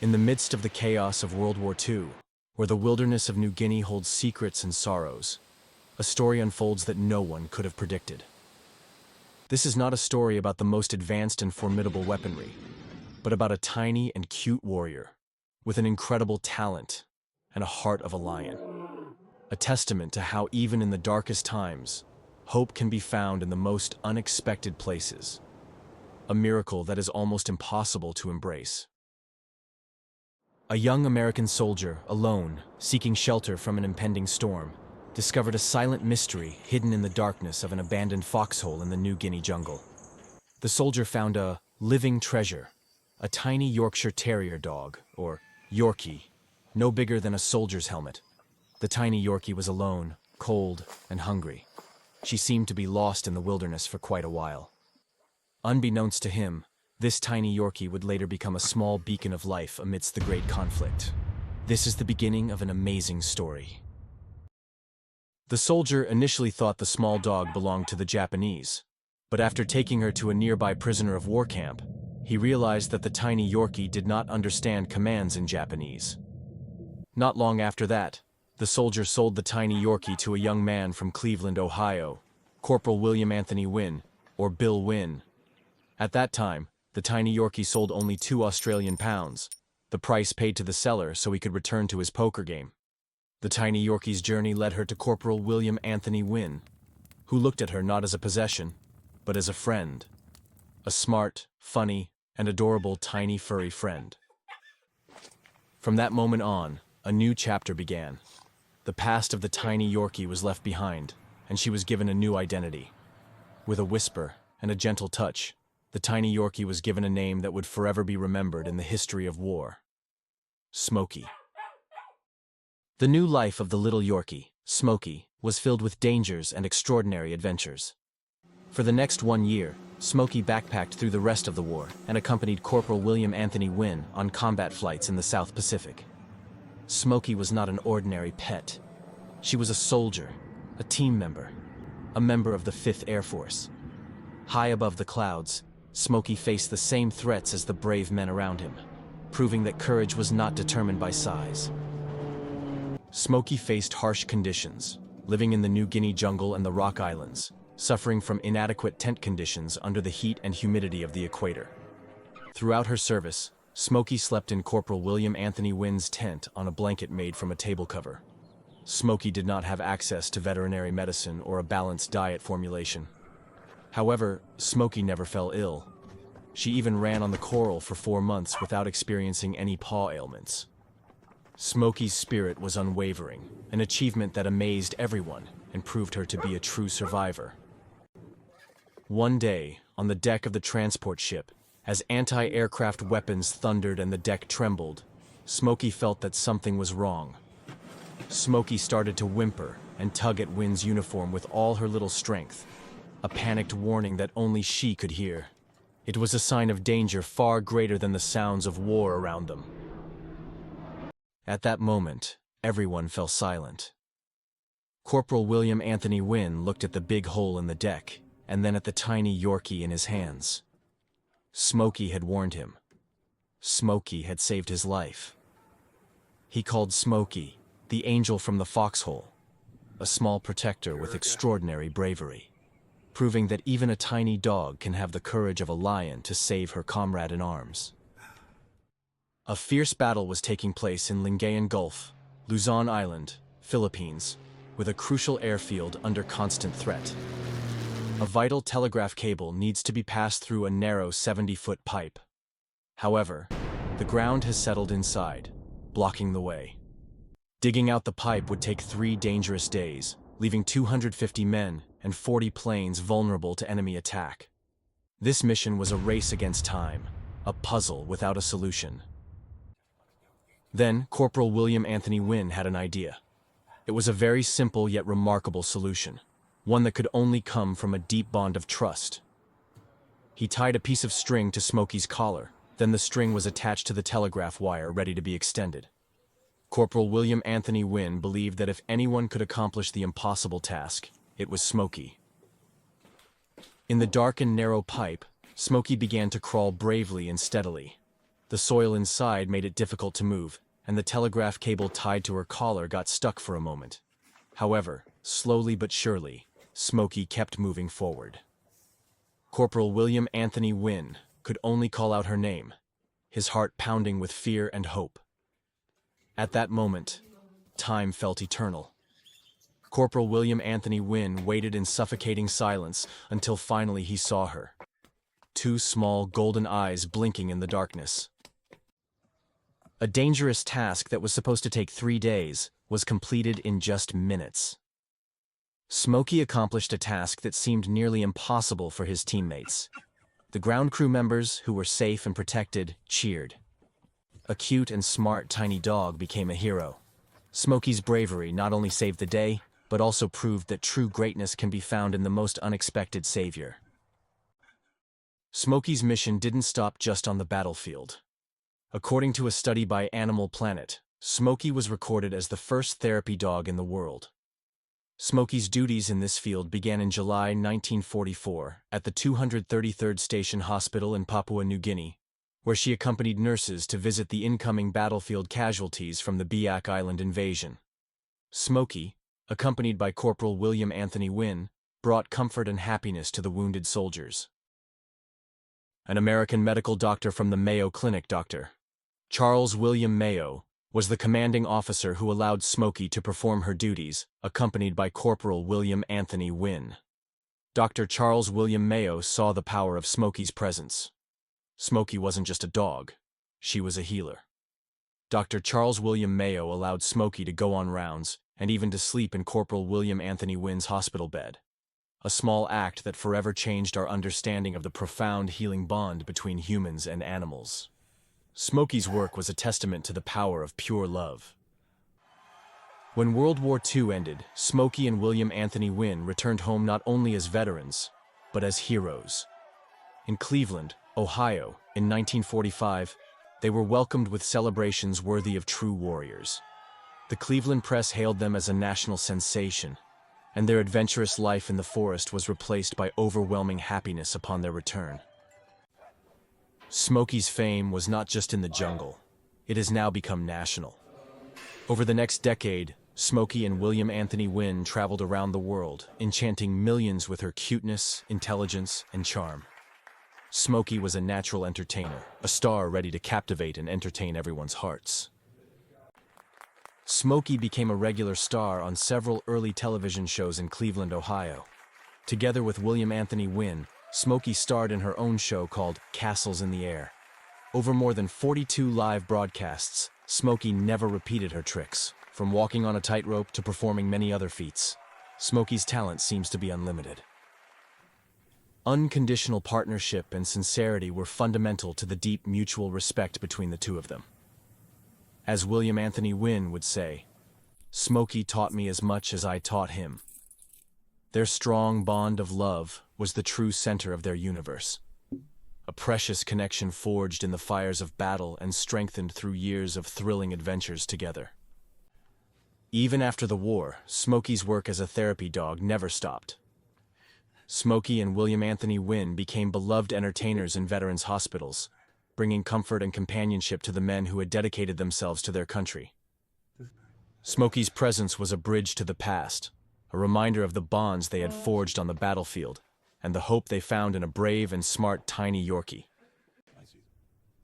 In the midst of the chaos of World War II, where the wilderness of New Guinea holds secrets and sorrows, a story unfolds that no one could have predicted. This is not a story about the most advanced and formidable weaponry, but about a tiny and cute warrior with an incredible talent and a heart of a lion. A testament to how even in the darkest times, hope can be found in the most unexpected places. A miracle that is almost impossible to embrace. A young American soldier, alone, seeking shelter from an impending storm, discovered a silent mystery hidden in the darkness of an abandoned foxhole in the New Guinea jungle. The soldier found a living treasure, a tiny Yorkshire Terrier dog, or Yorkie, no bigger than a soldier's helmet. The tiny Yorkie was alone, cold, and hungry. She seemed to be lost in the wilderness for quite a while. Unbeknownst to him, this tiny Yorkie would later become a small beacon of life amidst the great conflict. This is the beginning of an amazing story. The soldier initially thought the small dog belonged to the Japanese, but after taking her to a nearby prisoner of war camp, he realized that the tiny Yorkie did not understand commands in Japanese. Not long after that, the soldier sold the tiny Yorkie to a young man from Cleveland, Ohio, Corporal William A, Wynne, or Bill Wynne. At that time, the tiny Yorkie sold only £2 Australian, the price paid to the seller so he could return to his poker game. The tiny Yorkie's journey led her to Corporal William A, Wynne, who looked at her not as a possession, but as a friend. A smart, funny, and adorable tiny furry friend. From that moment on, a new chapter began. The past of the tiny Yorkie was left behind, and she was given a new identity. With a whisper and a gentle touch, the tiny Yorkie was given a name that would forever be remembered in the history of war. Smoky. The new life of the little Yorkie, Smoky, was filled with dangers and extraordinary adventures. For the next 1 year, Smoky backpacked through the rest of the war and accompanied Corporal William A. Wynne on combat flights in the South Pacific. Smoky was not an ordinary pet. She was a soldier, a team member, a member of the 5th Air Force. High above the clouds, Smoky faced the same threats as the brave men around him, proving that courage was not determined by size. Smoky faced harsh conditions, living in the New Guinea jungle and the Rock Islands, suffering from inadequate tent conditions under the heat and humidity of the equator. Throughout her service, Smoky slept in Corporal William A. Wynne's tent on a blanket made from a table cover. Smoky did not have access to veterinary medicine or a balanced diet formulation. However, Smoky never fell ill. She even ran on the coral for 4 months without experiencing any paw ailments. Smoky's spirit was unwavering, an achievement that amazed everyone and proved her to be a true survivor. One day, on the deck of the transport ship, as anti-aircraft weapons thundered and the deck trembled, Smoky felt that something was wrong. Smoky started to whimper and tug at Wynne's uniform with all her little strength, a panicked warning that only she could hear. It was a sign of danger far greater than the sounds of war around them. At that moment, everyone fell silent. Corporal William A. Wynne looked at the big hole in the deck, and then at the tiny Yorkie in his hands. Smoky had warned him. Smoky had saved his life. He called Smoky the angel from the Foxhole, a small protector with extraordinary bravery, proving that even a tiny dog can have the courage of a lion to save her comrade in arms. A fierce battle was taking place in Lingayen Gulf, Luzon Island, Philippines, with a crucial airfield under constant threat. A vital telegraph cable needs to be passed through a narrow 70-foot pipe. However, the ground has settled inside, blocking the way. Digging out the pipe would take 3 dangerous days, leaving 250 men and 40 planes vulnerable to enemy attack. This mission was a race against time, a puzzle without a solution. Then, Corporal William A. Wynne had an idea. It was a very simple yet remarkable solution, one that could only come from a deep bond of trust. He tied a piece of string to Smoky's collar, then the string was attached to the telegraph wire ready to be extended. Corporal William A. Wynne believed that if anyone could accomplish the impossible task, it was Smoky. In the dark and narrow pipe, Smoky began to crawl bravely and steadily. The soil inside made it difficult to move, and the telegraph cable tied to her collar got stuck for a moment. However, slowly but surely, Smoky kept moving forward. Corporal William Anthony Wynne could only call out her name, his heart pounding with fear and hope. At that moment, time felt eternal. Corporal William Anthony Wynne waited in suffocating silence until finally he saw her. Two small golden eyes blinking in the darkness. A dangerous task that was supposed to take 3 days was completed in just minutes. Smoky accomplished a task that seemed nearly impossible for his teammates. The ground crew members, who were safe and protected, cheered. A cute and smart tiny dog became a hero. Smoky's bravery not only saved the day, but also proved that true greatness can be found in the most unexpected savior. Smoky's mission didn't stop just on the battlefield. According to a study by Animal Planet, Smoky was recorded as the first therapy dog in the world. Smoky's duties in this field began in July 1944 at the 233rd Station Hospital in Papua New Guinea, where she accompanied nurses to visit the incoming battlefield casualties from the Biak Island invasion. Smoky, accompanied by Corporal William Anthony Wynne, brought comfort and happiness to the wounded soldiers. An American medical doctor from the Mayo Clinic, Dr. Charles William Mayo, was the commanding officer who allowed Smoky to perform her duties, accompanied by Corporal William Anthony Wynne. Dr. Charles William Mayo saw the power of Smoky's presence. Smoky wasn't just a dog, she was a healer. Dr. Charles William Mayo allowed Smoky to go on rounds and even to sleep in Corporal William Anthony Wynne's hospital bed. A small act that forever changed our understanding of the profound healing bond between humans and animals. Smoky's work was a testament to the power of pure love. When World War II ended, Smoky and William Anthony Wynne returned home not only as veterans, but as heroes. In Cleveland, Ohio, in 1945, they were welcomed with celebrations worthy of true warriors. The Cleveland press hailed them as a national sensation, and their adventurous life in the forest was replaced by overwhelming happiness upon their return. Smoky's fame was not just in the jungle, it has now become national. Over the next decade, Smoky and William Anthony Wynne traveled around the world, enchanting millions with her cuteness, intelligence, and charm. Smoky was a natural entertainer, a star ready to captivate and entertain everyone's hearts. Smoky became a regular star on several early television shows in Cleveland, Ohio. Together with William Anthony Wynne, Smoky starred in her own show called Castles in the Air. Over more than 42 live broadcasts, Smoky never repeated her tricks, from walking on a tightrope to performing many other feats. Smoky's talent seems to be unlimited. Unconditional partnership and sincerity were fundamental to the deep mutual respect between the two of them. As William Anthony Wynne would say, "Smoky taught me as much as I taught him." Their strong bond of love was the true center of their universe. A precious connection forged in the fires of battle and strengthened through years of thrilling adventures together. Even after the war, Smoky's work as a therapy dog never stopped. Smoky and William Anthony Wynne became beloved entertainers in veterans' hospitals, bringing comfort and companionship to the men who had dedicated themselves to their country. Smoky's presence was a bridge to the past, a reminder of the bonds they had forged on the battlefield, and the hope they found in a brave and smart tiny Yorkie.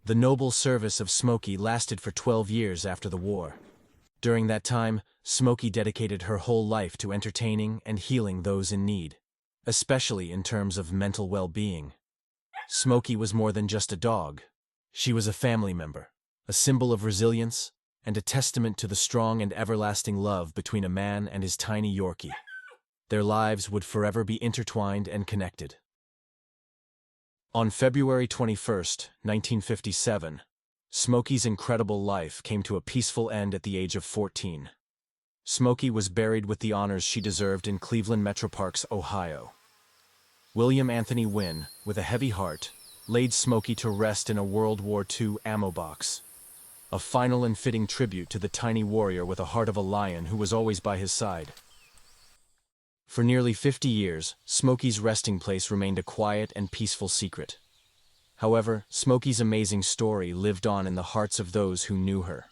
The noble service of Smoky lasted for 12 years after the war. During that time, Smoky dedicated her whole life to entertaining and healing those in need, especially in terms of mental well-being. Smoky was more than just a dog. She was a family member, a symbol of resilience, and a testament to the strong and everlasting love between a man and his tiny Yorkie. Their lives would forever be intertwined and connected. On February 21, 1957, Smoky's incredible life came to a peaceful end at the age of 14. Smoky was buried with the honors she deserved in Cleveland Metroparks, Ohio. William Anthony Wynne, with a heavy heart, laid Smoky to rest in a World War II ammo box. A final and fitting tribute to the tiny warrior with a heart of a lion who was always by his side. For nearly 50 years, Smoky's resting place remained a quiet and peaceful secret. However, Smoky's amazing story lived on in the hearts of those who knew her.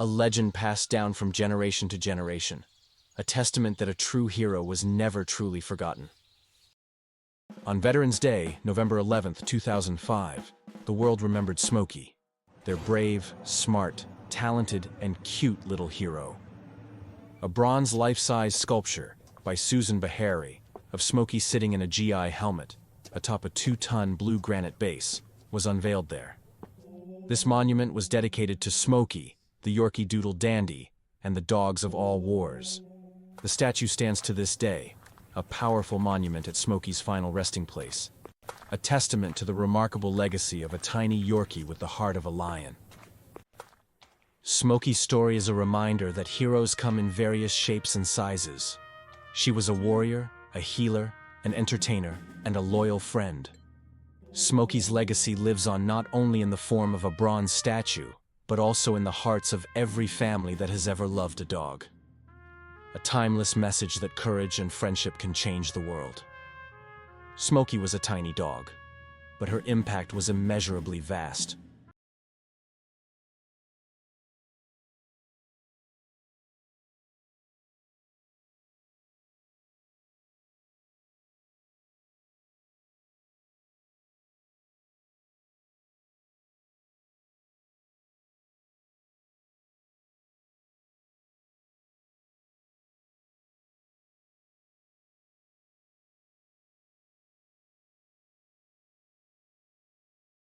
A legend passed down from generation to generation, a testament that a true hero was never truly forgotten. On Veterans Day, November 11th, 2005, the world remembered Smoky, their brave, smart, talented, and cute little hero. A bronze life-size sculpture by Susan Bahari of Smoky sitting in a GI helmet atop a 2-ton blue granite base was unveiled there. This monument was dedicated to Smoky, the Yorkie Doodle dandy, and the dogs of all wars. The statue stands to this day, a powerful monument at Smoky's final resting place, a testament to the remarkable legacy of a tiny Yorkie with the heart of a lion. Smoky's story is a reminder that heroes come in various shapes and sizes. She was a warrior, a healer, an entertainer, and a loyal friend. Smoky's legacy lives on not only in the form of a bronze statue, but also in the hearts of every family that has ever loved a dog. A timeless message that courage and friendship can change the world. Smoky was a tiny dog, but her impact was immeasurably vast.